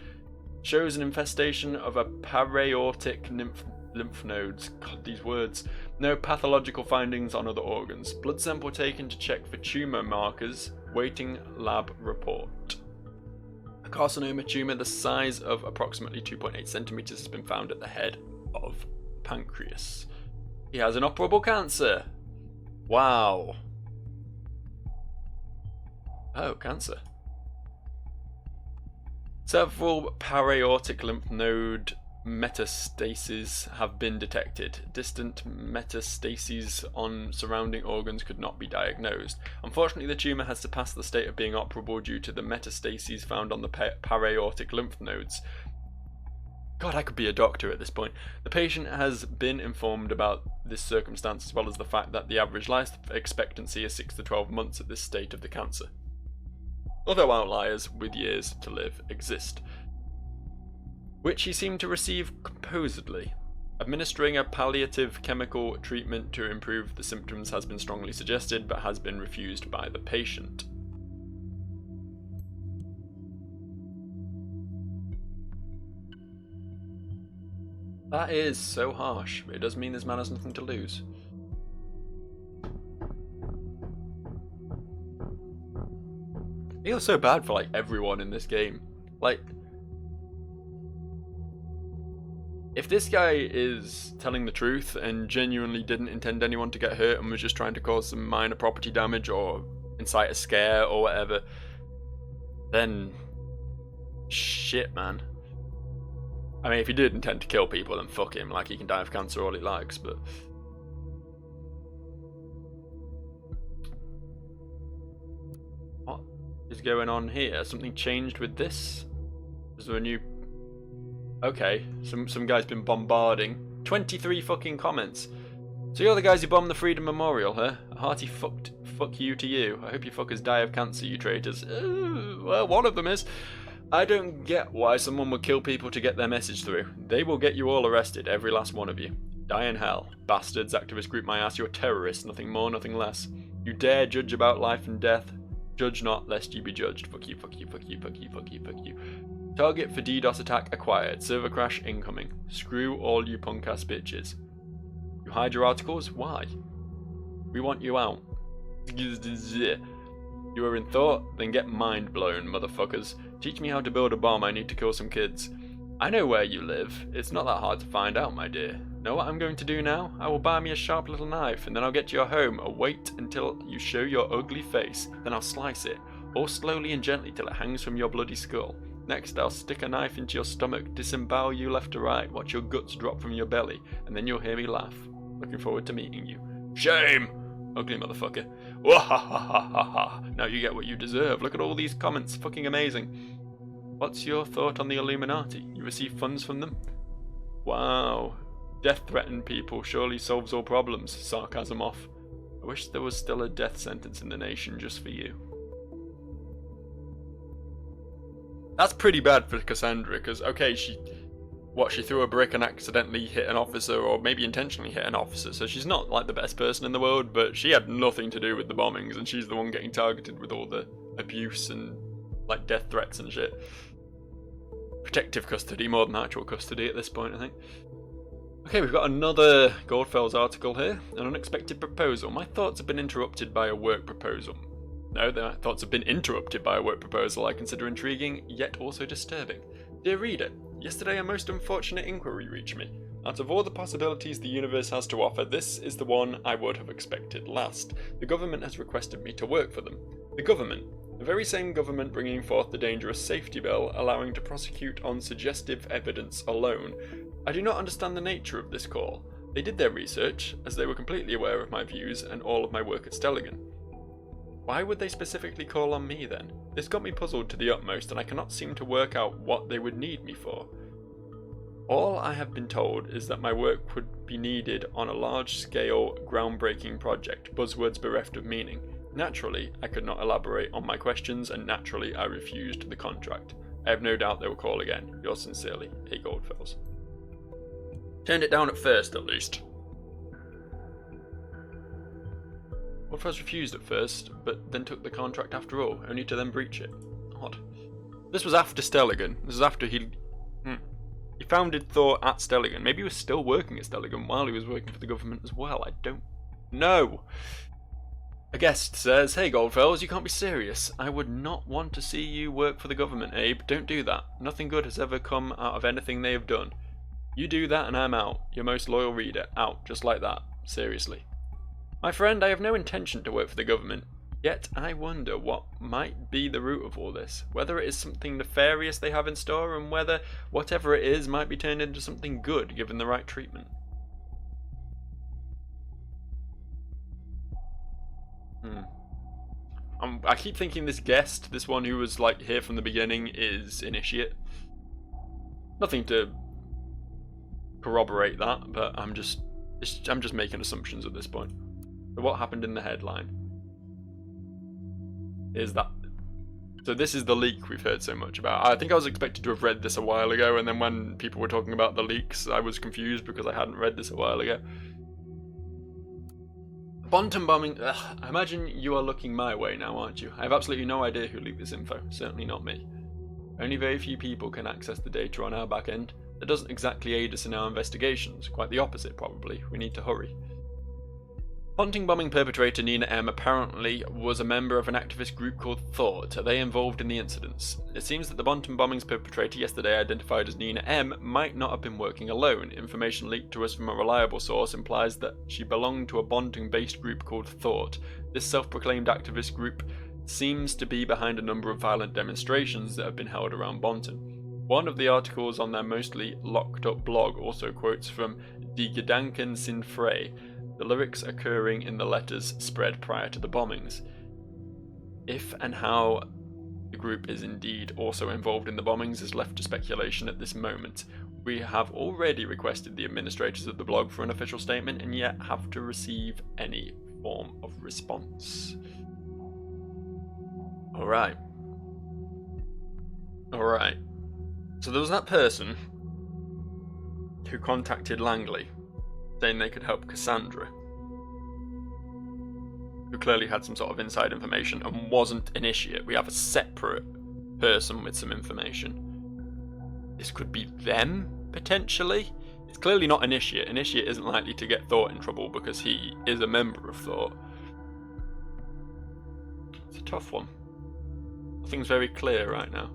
Shows an infestation of a paraortic lymph nodes. God, these words. No pathological findings on other organs. Blood sample taken to check for tumour markers. Waiting lab report. A carcinoma tumour the size of approximately 2.8 centimetres has been found at the head of pancreas. He has inoperable cancer. Wow. Oh, cancer. Several paraortic lymph node metastases have been detected. Distant metastases on surrounding organs could not be diagnosed. Unfortunately, the tumour has surpassed the state of being operable due to the metastases found on the paraortic lymph nodes. God, I could be a doctor at this point. The patient has been informed about this circumstance as well as the fact that the average life expectancy is 6 to 12 months at this state of the cancer. Although outliers with years to live exist. Which he seemed to receive composedly. Administering a palliative chemical treatment to improve the symptoms has been strongly suggested, but has been refused by the patient. That is so harsh, but it does mean this man has nothing to lose. I feel so bad for like everyone in this game. Like, if this guy is telling the truth and genuinely didn't intend anyone to get hurt and was just trying to cause some minor property damage or incite a scare or whatever, then shit, man. I mean, if he did intend to kill people, then fuck him. Like, he can die of cancer all he likes, but... What is going on here? Something changed with this? Is there a new... Okay, some guy's been bombarding. 23 fucking comments. So you're the guys who bombed the Freedom Memorial, huh? A hearty fuck you to you. I hope you fuckers die of cancer, you traitors. Well, one of them is. I don't get why someone would kill people to get their message through. They will get you all arrested, every last one of you. Die in hell. Bastards, activist group my ass, you're terrorists, nothing more, nothing less. You dare judge about life and death? Judge not, lest you be judged. Fuck you, fuck you, fuck you, fuck you, fuck you, fuck you. Target for DDoS attack acquired. Server crash incoming. Screw all you punk ass bitches. You hide your articles? Why? We want you out. You are in thought? Then get mind blown, motherfuckers. Teach me how to build a bomb, I need to kill some kids. I know where you live. It's not that hard to find out, my dear. Know what I'm going to do now? I will buy me a sharp little knife, and then I'll get to your home. I'll wait until you show your ugly face. Then I'll slice it, all slowly and gently till it hangs from your bloody skull. Next, I'll stick a knife into your stomach, disembowel you left to right, watch your guts drop from your belly, and then you'll hear me laugh. Looking forward to meeting you. Shame! Ugly motherfucker. Wahahaha. Now you get what you deserve. Look at all these comments. Fucking amazing. What's your thought on the Illuminati? You receive funds from them? Wow. Death threatened people surely solves all problems. Sarcasm off. I wish there was still a death sentence in the nation just for you. That's pretty bad for Cassandra, because, okay, she threw a brick and accidentally hit an officer, or maybe intentionally hit an officer, so she's not, like, the best person in the world, but she had nothing to do with the bombings, and she's the one getting targeted with all the abuse and, like, death threats and shit. Protective custody more than actual custody at this point, I think. Okay, we've got another Goldfell's article here. An unexpected proposal. My thoughts have been interrupted by a work proposal. No, their thoughts have been interrupted by a work proposal I consider intriguing, yet also disturbing. Dear reader, yesterday a most unfortunate inquiry reached me. Out of all the possibilities the universe has to offer, this is the one I would have expected last. The government has requested me to work for them. The government. The very same government bringing forth the dangerous safety bill, allowing to prosecute on suggestive evidence alone. I do not understand the nature of this call. They did their research, as they were completely aware of my views and all of my work at Stelligan. Why would they specifically call on me then? This got me puzzled to the utmost, and I cannot seem to work out what they would need me for. All I have been told is that my work would be needed on a large-scale, groundbreaking project, buzzwords bereft of meaning. Naturally, I could not elaborate on my questions, and naturally I refused the contract. I have no doubt they will call again. Yours sincerely, A. Goldfells. Turned it down at first, at least. Goldfells refused at first, but then took the contract after all, only to then breach it. Odd. This was after Stelligan. This is after he founded Thor at Stelligan. Maybe he was still working at Stelligan while he was working for the government as well. I don't know. A guest says, "Hey Goldfells, you can't be serious. I would not want to see you work for the government, Abe. Don't do that. Nothing good has ever come out of anything they have done. You do that and I'm out. Your most loyal reader. Out. Just like that. Seriously. My friend, I have no intention to work for the government. Yet I wonder what might be the root of all this. Whether it is something nefarious they have in store, and whether whatever it is might be turned into something good given the right treatment." I keep thinking this guest, this one who was like here from the beginning, is Initiate. Nothing to corroborate that, but I'm just making assumptions at this point. So what happened in the headline is that. So this is the leak we've heard so much about. I think I was expected to have read this a while ago, and then when people were talking about the leaks, I was confused because I hadn't read this a while ago. Bonton bombing. Ugh, I imagine you are looking my way now, aren't you? I have absolutely no idea who leaked this info. Certainly not me. Only very few people can access the data on our back end. That doesn't exactly aid us in our investigations. Quite the opposite, probably. We need to hurry. Ponting bombing perpetrator Nina M. apparently was a member of an activist group called Thought. Are they involved in the incidents? It seems that the Bonton bombing's perpetrator, yesterday identified as Nina M., might not have been working alone. Information leaked to us from a reliable source implies that she belonged to a Bonton-based group called Thought. This self-proclaimed activist group seems to be behind a number of violent demonstrations that have been held around Bonton. One of the articles on their mostly locked-up blog also quotes from Die Gedanken sind frei, the lyrics occurring in the letters spread prior to the bombings. If and how the group is indeed also involved in the bombings is left to speculation at this moment. We have already requested the administrators of the blog for an official statement and yet have to receive any form of response. Alright. So there was that person who contacted Langley saying they could help Cassandra, who clearly had some sort of inside information and wasn't Initiate. We have a separate person with some information. This could be them, potentially. It's clearly not Initiate. Initiate isn't likely to get Thought in trouble because he is a member of Thought. It's a tough one. Nothing's very clear right now.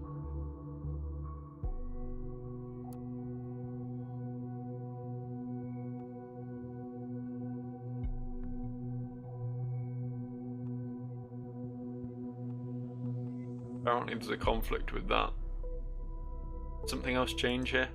Apparently there's a conflict with that. Something else change here?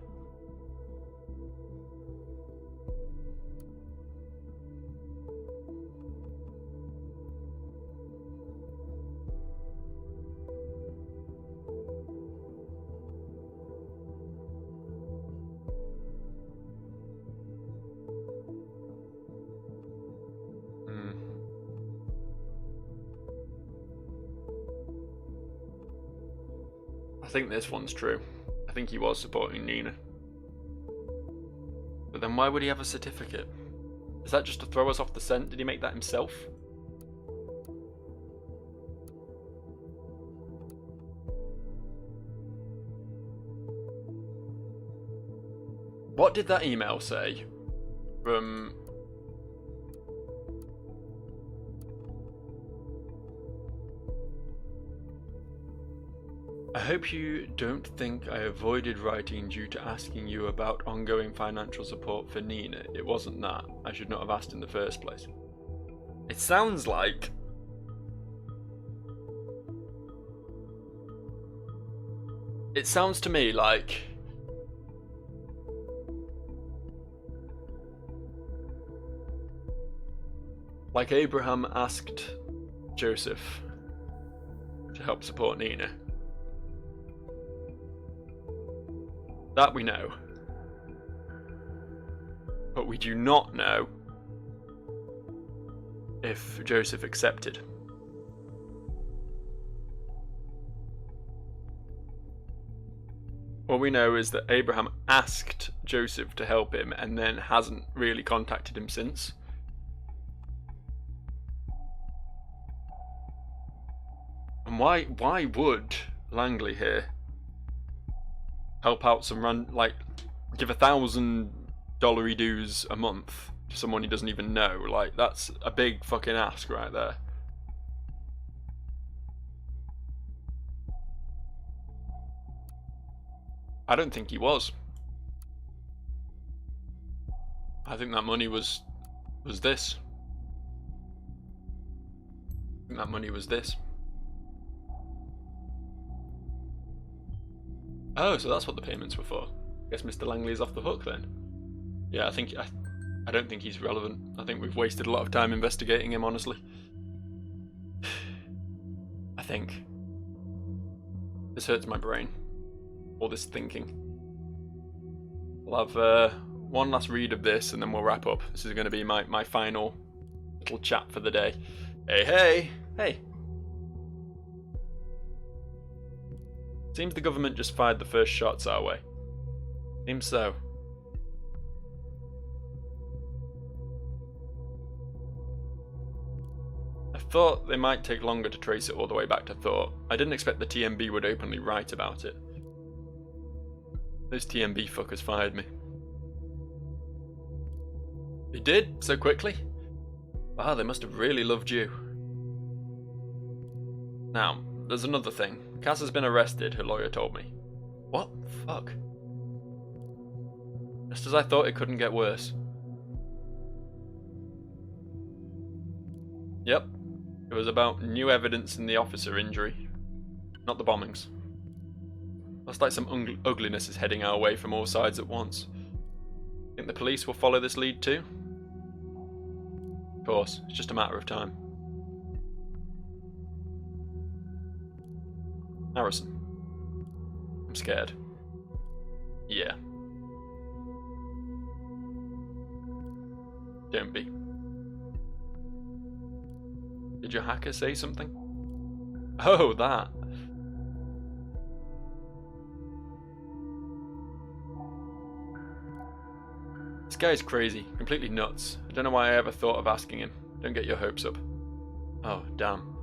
think this one's true. I think he was supporting Nina. But then why would he have a certificate? Is that just to throw us off the scent? Did he make that himself? What did that email say? From... I hope you don't think I avoided writing due to asking you about ongoing financial support for Nina. It wasn't that. I should not have asked in the first place. It sounds like... It sounds to me like... Like Abraham asked Joseph to help support Nina. That we know. But we do not know if Joseph accepted. All we know is that Abraham asked Joseph to help him and then hasn't really contacted him since. And why would Langley here help out some give $1,000 dues a month to someone he doesn't even know? Like, that's a big fucking ask right there. I don't think he was. I think that money was this. I think that money was this. Oh, so that's what the payments were for. I guess Mr. Langley's off the hook then. Yeah, I don't think he's relevant. I think we've wasted a lot of time investigating him, honestly. I think. This hurts my brain. All this thinking. We'll have one last read of this and then we'll wrap up. This is going to be my final little chat for the day. Hey! Seems the government just fired the first shots our way. Seems so. I thought they might take longer to trace it all the way back to Thought. I didn't expect the TMB would openly write about it. Those TMB fuckers fired me. They did? So quickly? Wow, they must have really loved you. Now, there's another thing. Cass has been arrested, her lawyer told me. What the fuck? Just as I thought, it couldn't get worse. Yep. It was about new evidence in the officer injury, not the bombings. Looks like some ugliness is heading our way from all sides at once. Think the police will follow this lead too? Of course, it's just a matter of time. Harrison. I'm scared. Yeah. Don't be. Did your hacker say something? Oh, that. This guy's crazy, completely nuts. I don't know why I ever thought of asking him. Don't get your hopes up. Oh, damn.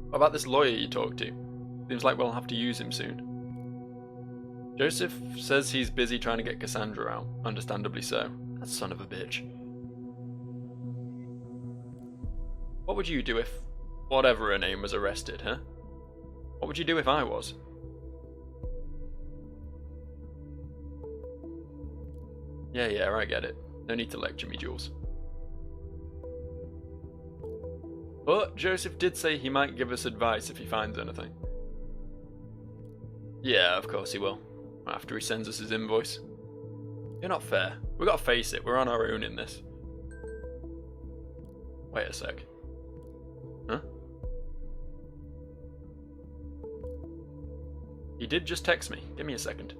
What about this lawyer you talked to? Seems like we'll have to use him soon. Joseph says he's busy trying to get Cassandra out. Understandably so. That son of a bitch. What would you do if whatever her name was arrested, huh? What would you do if I was? Yeah, I get it. No need to lecture me, Jules. But Joseph did say he might give us advice if he finds anything. Yeah, of course he will. After he sends us his invoice. You're not fair. We gotta face it, we're on our own in this. Wait a sec. Huh? He did just text me. Give me a second.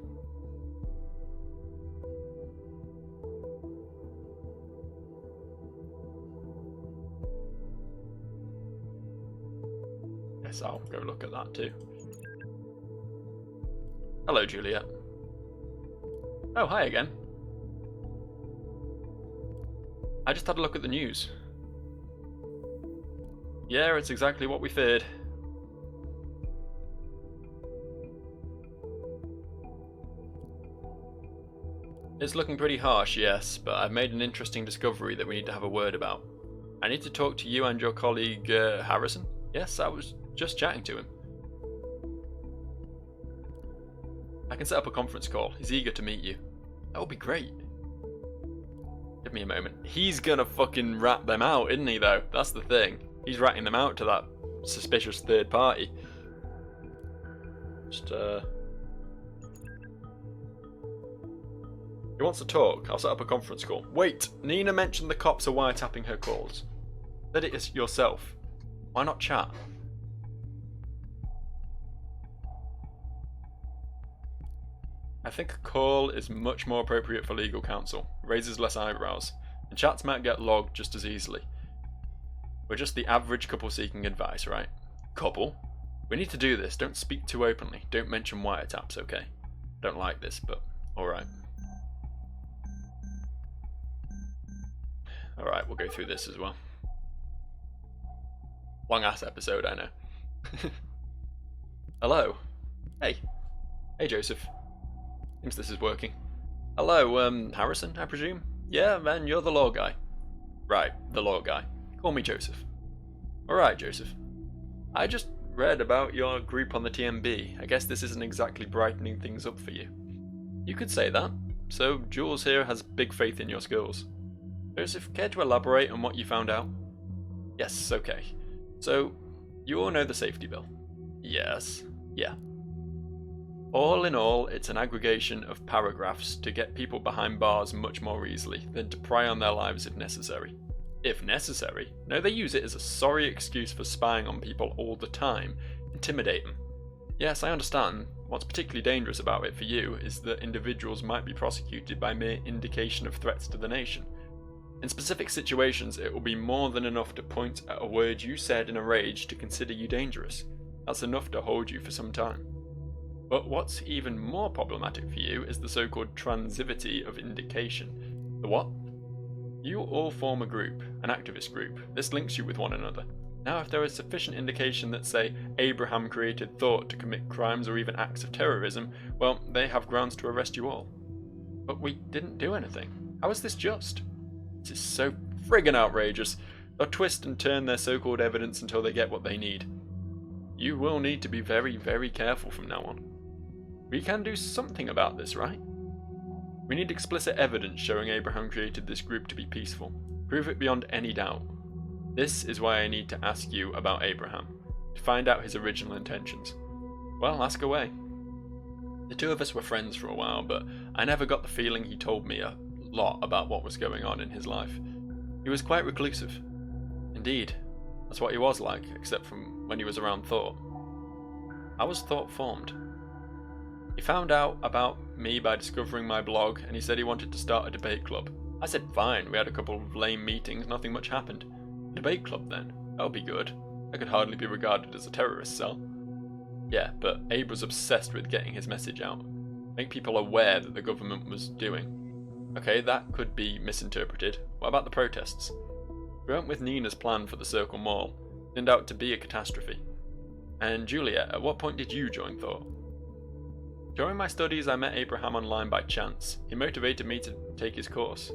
Yes, I'll go look at that too. Hello, Juliet. Oh, hi again. I just had a look at the news. Yeah, it's exactly what we feared. It's looking pretty harsh, yes, but I've made an interesting discovery that we need to have a word about. I need to talk to you and your colleague, Harrison. Yes, I was just chatting to him. I can set up a conference call. He's eager to meet you. That would be great. Give me a moment. He's gonna fucking rat them out, isn't he, though? That's the thing. He's ratting them out to that suspicious third party. Just, He wants to talk. I'll set up a conference call. Wait, Nina mentioned the cops are wiretapping her calls. Said it yourself. Why not chat? I think a call is much more appropriate for legal counsel. Raises less eyebrows. And chats might get logged just as easily. We're just the average couple seeking advice, right? Couple? We need to do this. Don't speak too openly. Don't mention wiretaps, okay? Don't like this, but alright. Alright, we'll go through this as well. Long ass episode, I know. Hello. Hey. Hey, Joseph. Seems this is working. Hello, Harrison, I presume? Yeah, man, you're the law guy. Right, the law guy. Call me Joseph. Alright, Joseph. I just read about your group on the TMB. I guess this isn't exactly brightening things up for you. You could say that. So, Jules here has big faith in your skills. Joseph, care to elaborate on what you found out? Yes, okay. So, you all know the safety bill? Yes. Yeah. All in all, it's an aggregation of paragraphs to get people behind bars much more easily than to pry on their lives if necessary. If necessary? No, they use it as a sorry excuse for spying on people all the time, intimidate them. Yes, I understand. What's particularly dangerous about it for you is that individuals might be prosecuted by mere indication of threats to the nation. In specific situations, it will be more than enough to point at a word you said in a rage to consider you dangerous. That's enough to hold you for some time. But what's even more problematic for you is the so-called transivity of indication. The what? You all form a group, an activist group. This links you with one another. Now, if there is sufficient indication that, say, Abraham created thought to commit crimes or even acts of terrorism, well, they have grounds to arrest you all. But we didn't do anything. How is this just? This is so friggin' outrageous. They'll twist and turn their so-called evidence until they get what they need. You will need to be very, very careful from now on. We can do something about this, right? We need explicit evidence showing Abraham created this group to be peaceful. Prove it beyond any doubt. This is why I need to ask you about Abraham, to find out his original intentions. Well, ask away. The two of us were friends for a while, but I never got the feeling he told me a lot about what was going on in his life. He was quite reclusive. Indeed, that's what he was like, except from when he was around Thought. How was Thought formed? He found out about me by discovering my blog, and he said he wanted to start a debate club. I said fine, we had a couple of lame meetings, nothing much happened. A debate club then? That would be good. I could hardly be regarded as a terrorist cell. Yeah, but Abe was obsessed with getting his message out. Make people aware that the government was doing. Okay, that could be misinterpreted. What about the protests? We went with Nina's plan for the Circle Mall. Turned out to be a catastrophe. And Juliet, at what point did you join Thought? During my studies, I met Abraham online by chance. He motivated me to take his course.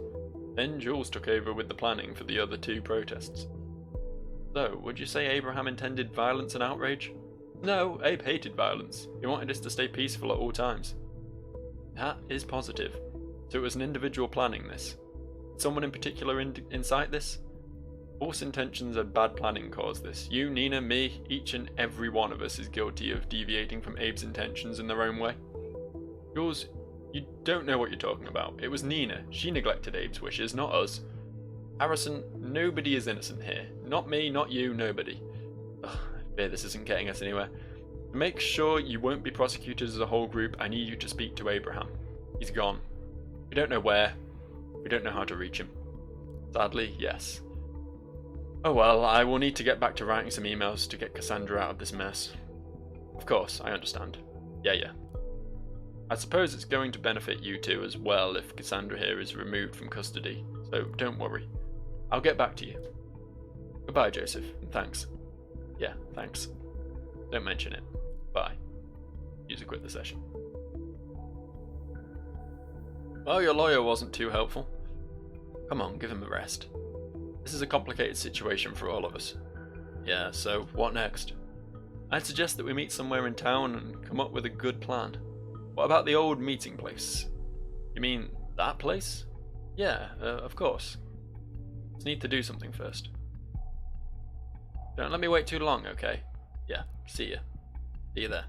Then Jules took over with the planning for the other two protests. So, would you say Abraham intended violence and outrage? No, Abe hated violence. He wanted us to stay peaceful at all times. That is positive. So it was an individual planning this. Did someone in particular incite this? False intentions and bad planning caused this. You, Nina, me, each and every one of us is guilty of deviating from Abe's intentions in their own way. Jules, you don't know what you're talking about. It was Nina. She neglected Abe's wishes, not us. Harrison, nobody is innocent here. Not me, not you, nobody. Ugh, I fear this isn't getting us anywhere. To make sure you won't be prosecuted as a whole group, I need you to speak to Abraham. He's gone. We don't know where. We don't know how to reach him. Sadly, yes. Oh well, I will need to get back to writing some emails to get Cassandra out of this mess. Of course, I understand. Yeah. I suppose it's going to benefit you two as well if Cassandra here is removed from custody, so don't worry. I'll get back to you. Goodbye, Joseph, and thanks. Yeah, thanks. Don't mention it. Bye. User quit the session. Well, your lawyer wasn't too helpful. Come on, give him a rest. This is a complicated situation for all of us. Yeah, so what next? I'd suggest that we meet somewhere in town and come up with a good plan. What about the old meeting place? You mean that place? Yeah, of course. Just need to do something first. Don't let me wait too long, okay? Yeah, see ya. See you there.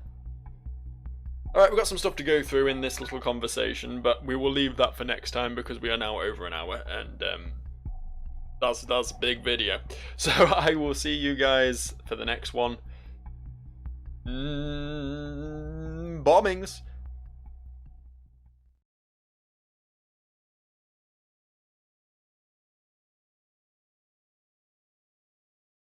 Alright, we've got some stuff to go through in this little conversation, but we will leave that for next time because we are now over an hour, and that's a big video. So I will see you guys for the next one. Bombings!